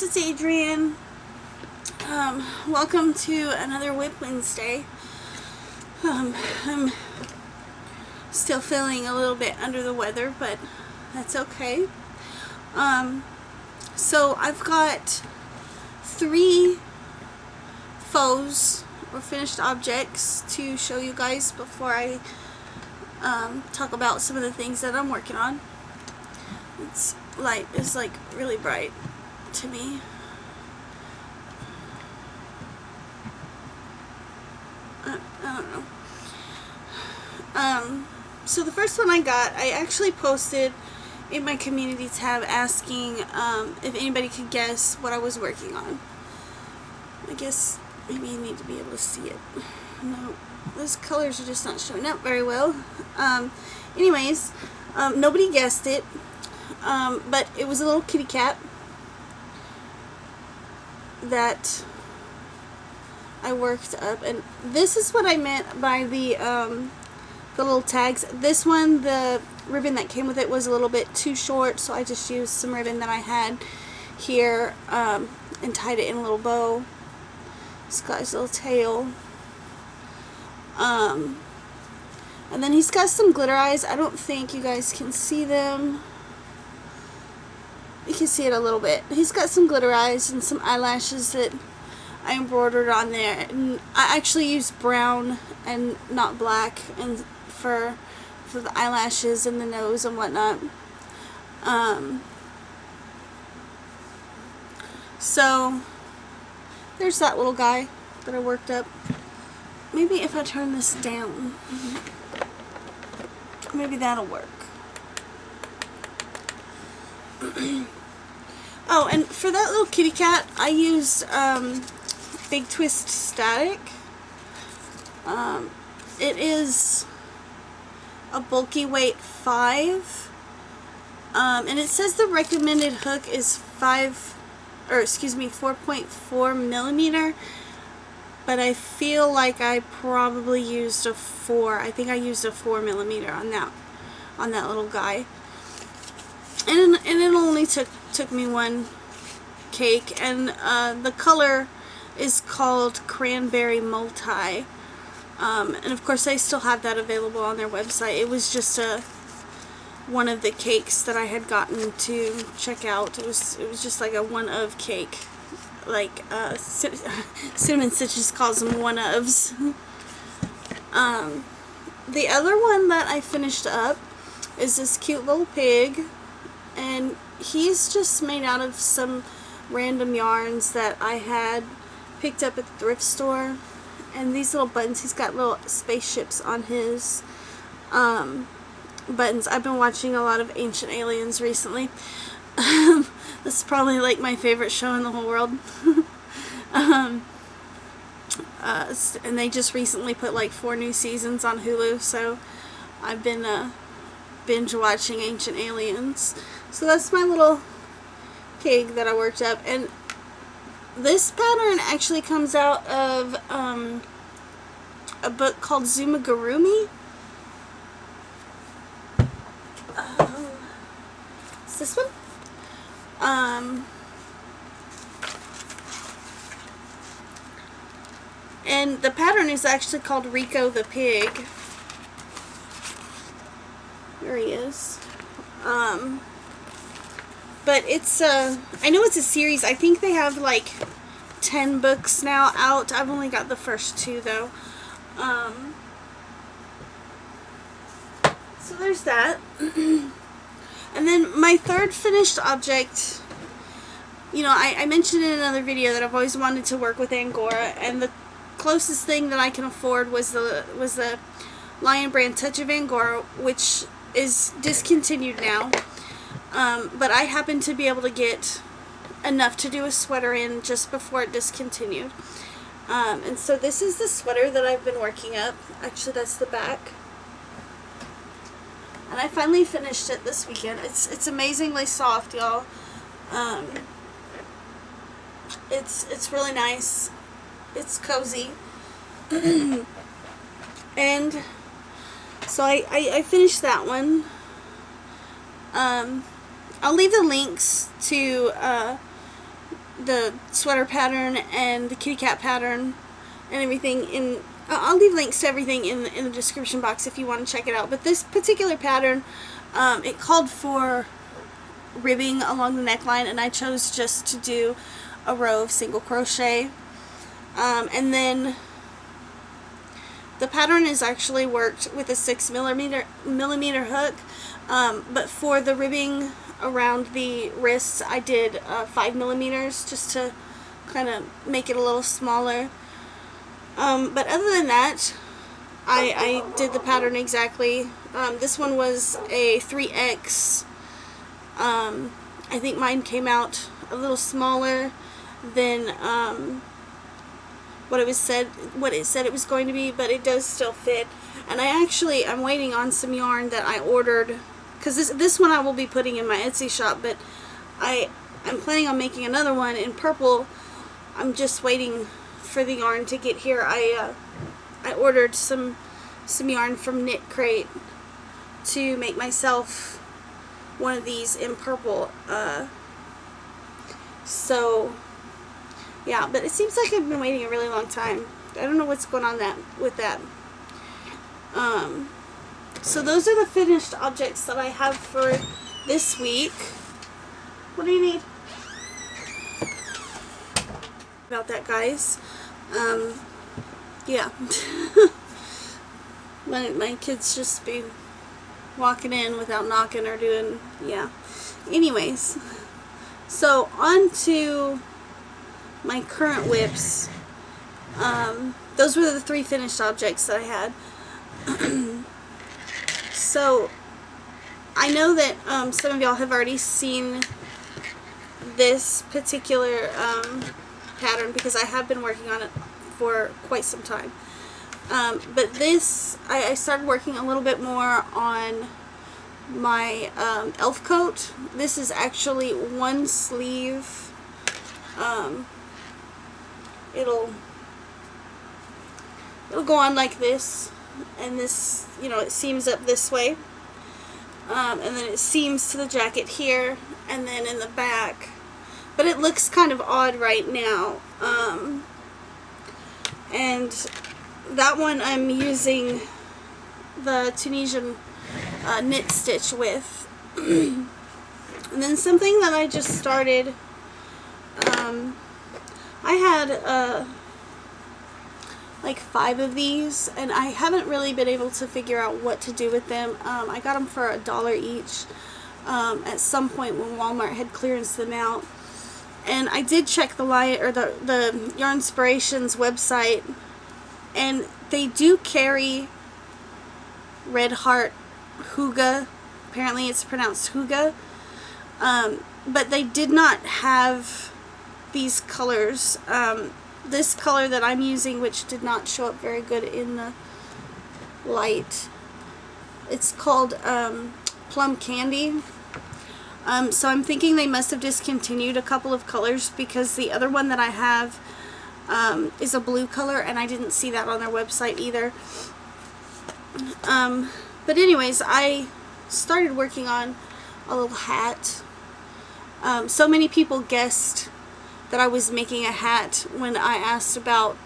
guys, it's Adrienne. Welcome to another WIP Wednesday. I'm still feeling a little bit under the weather, but that's okay. So I've got 3 faux or finished objects to show you guys before I talk about some of the things that I'm working on. It's light is like really bright to me. I don't know. So the first one I got, I actually posted in my community tab asking if anybody could guess what I was working on. I guess maybe you need to be able to see it. No, those colors are just not showing up very well. Anyways, nobody guessed it, but it was a little kitty cat that I worked up, and this is what I meant by the little tags. This one, the ribbon that came with it was a little bit too short, so I just used some ribbon that I had here and tied it in a little bow. This guy's little tail. And then he's got some glitter eyes. I don't think you guys can see them. You can see it a little bit. He's got some glitter eyes and some eyelashes that I embroidered on there. And I actually used brown and not black and for the eyelashes and the nose and whatnot. So there's that little guy that I worked up. Maybe if I turn this down, maybe that'll work. Oh, and for that little kitty cat, I used Big Twist Static. It is a bulky weight 5, and it says the recommended hook is 4.4 millimeter, but I feel like I probably used a 4. I think I used a 4 millimeter on that little guy, and it only took me one cake, and the color is called Cranberry Multi. And of course I still have that available on their website. It was just one of the cakes that I had gotten to check out. It was just like a one-of cake, like Cinnamon Stitches calls them one-ofs. The other one that I finished up is this cute little pig, and he's just made out of some random yarns that I had picked up at the thrift store. And these little buttons, he's got little spaceships on his buttons. I've been watching a lot of Ancient Aliens recently. This is probably like my favorite show in the whole world. And they just recently put like 4 new seasons on Hulu, so I've been binge watching Ancient Aliens. So that's my little pig that I worked up, and this pattern actually comes out of a book called Zumagurumi. It's this one. And the pattern is actually called Rico the Pig. There he is. But it's I know it's a series. I think they have like 10 books now out. I've only got the first 2 though. So there's that. And then my third finished object, you know, I mentioned in another video that I've always wanted to work with Angora, and the closest thing that I can afford was the Lion Brand Touch of Angora, which is discontinued now. But I happened to be able to get enough to do a sweater in just before it discontinued. And so this is the sweater that I've been working up. Actually, that's the back. And I finally finished it this weekend. It's amazingly soft, y'all. It's really nice. It's cozy. And so I finished that one. I'll leave the links to the sweater pattern and the kitty cat pattern and everything in. I'll leave links to everything in the description box if you want to check it out. But this particular pattern, it called for ribbing along the neckline, and I chose just to do a row of single crochet. And then the pattern is actually worked with a 6mm hook, but for the ribbing around the wrists I did 5mm just to kind of make it a little smaller. But other than that, I did the pattern exactly. This one was a 3X. I think mine came out a little smaller than what it said it was going to be, but it does still fit. And I'm waiting on some yarn that I ordered, because this one I will be putting in my Etsy shop, but I'm planning on making another one in purple. I'm just waiting for the yarn to get here. I ordered some yarn from Knit Crate to make myself one of these in purple. So yeah, but it seems like I've been waiting a really long time. I don't know what's going on with that. So those are the finished objects that I have for this week. What do you need? About that, guys. Yeah. my kids just be walking in without knocking or doing, yeah. Anyways, so on to my current WIPs. Those were the 3 finished objects that I had. So I know that some of y'all have already seen this particular pattern, because I have been working on it for quite some time. But this, I started working a little bit more on my elf coat. This is actually one sleeve. It'll go on like this, and this, it seams up this way, and then it seams to the jacket here, and then in the back. But it looks kind of odd right now, and that one I'm using the Tunisian knit stitch with. And then something that I just started, I had like 5 of these, and I haven't really been able to figure out what to do with them. I got them for $1 each at some point when Walmart had clearanced them out. And I did check the Yarnspirations website, and they do carry Red Heart Hygge. Apparently it's pronounced Hygge. But they did not have these colors. This color that I'm using, which did not show up very good in the light, it's called Plum Candy. So I'm thinking they must have discontinued a couple of colors, because the other one that I have is a blue color, and I didn't see that on their website either. But anyways, I started working on a little hat. So many people guessed that I was making a hat when I asked about,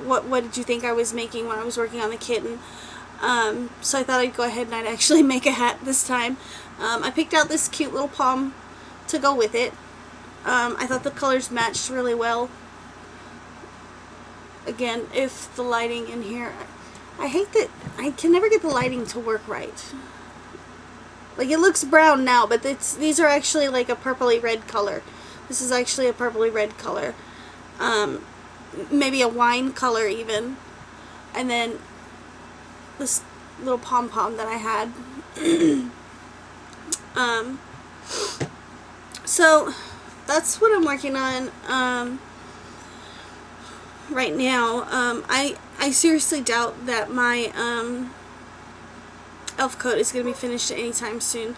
what did you think I was making when I was working on the kitten. So I thought I'd go ahead and I'd actually make a hat this time. I picked out this cute little pom to go with it. I thought the colors matched really well. Again, if the lighting in here, I hate that I can never get the lighting to work right. Like, it looks brown now, but these are actually like a purpley red color. This is actually a purpley red color. Maybe a wine color even. And then this little pom-pom that I had. So that's what I'm working on right now. I seriously doubt that my elf coat is going to be finished anytime soon.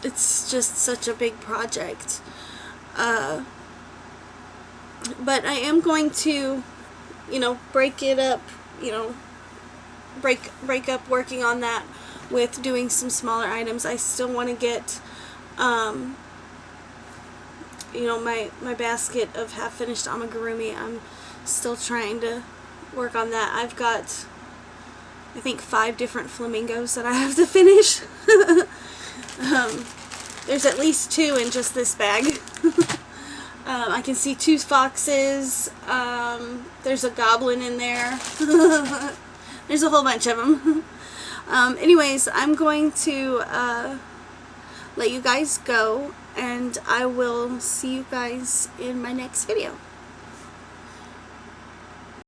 It's just such a big project. But I am going to, break it up, break up working on that with doing some smaller items. I still want to get you know, my basket of half-finished amigurumi. I'm still trying to work on that. I've got, I think, 5 different flamingos that I have to finish. There's at least 2 in just this bag. I can see 2 foxes. There's a goblin in there. There's a whole bunch of them. Anyways, I'm going to let you guys go, and I will see you guys in my next video.